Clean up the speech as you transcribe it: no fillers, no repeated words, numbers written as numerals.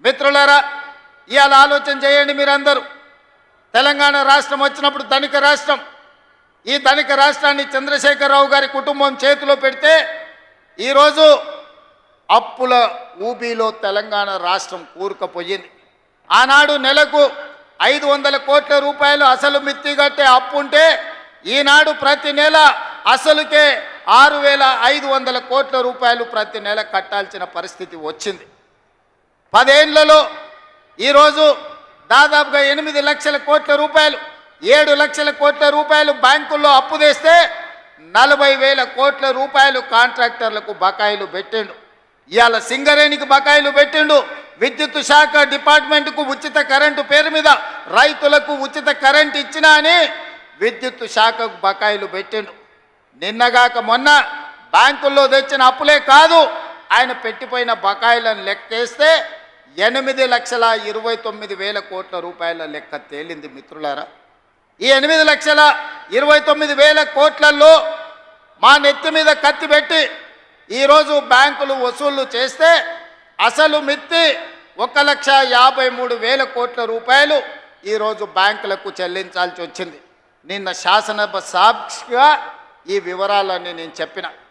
మిత్రులారా, ఇవాళ ఆలోచన చేయండి మీరందరూ. తెలంగాణ రాష్ట్రం వచ్చినప్పుడు ధనిక రాష్ట్రం. ఈ ధనిక రాష్ట్రాన్ని చంద్రశేఖరరావు గారి కుటుంబం చేతిలో పెడితే ఈరోజు అప్పుల ఊబిలో తెలంగాణ రాష్ట్రం కూరుకుపోయింది. ఆనాడు నెలకు 500 కోట్ల రూపాయలు అసలు మిత్తి కట్టే అప్పు ఉంటే ఈనాడు ప్రతి నెల అసలుకే 6,500 కోట్ల రూపాయలు ప్రతి నెల కట్టాల్సిన పరిస్థితి వచ్చింది. 10 ఏళ్లలో ఈరోజు దాదాపుగా 8 లక్షల కోట్ల రూపాయలు 7 లక్షల కోట్ల రూపాయలు బ్యాంకుల్లో అప్పు తెస్తే 40,000 కోట్ల రూపాయలు కాంట్రాక్టర్లకు బకాయిలు పెట్టిండు. ఇవాళ సింగరేణికి బకాయిలు పెట్టిండు. విద్యుత్ శాఖ డిపార్ట్మెంట్కు ఉచిత కరెంటు పేరు మీద రైతులకు ఉచిత కరెంటు ఇచ్చినా అని విద్యుత్ శాఖకు బకాయిలు పెట్టిండు. నిన్నగాక మొన్న బ్యాంకుల్లో తెచ్చిన అప్పులే కాదు, ఆయన పెట్టిపోయిన బకాయిలను లెక్కేస్తే 8,29,000 కోట్ల రూపాయల లెక్క తేలింది. మిత్రులారా, ఈ 8,29,000 కోట్లలో మా నెత్తి మీద కత్తి పెట్టి ఈరోజు బ్యాంకులు వసూళ్లు చేస్తే అసలు మిత్తి 1,53,000 కోట్ల రూపాయలు ఈరోజు బ్యాంకులకు చెల్లించాల్సి వచ్చింది. నిన్న శాసనసభ సాక్షిగా ఈ వివరాలన్నీ నేను చెప్పిన.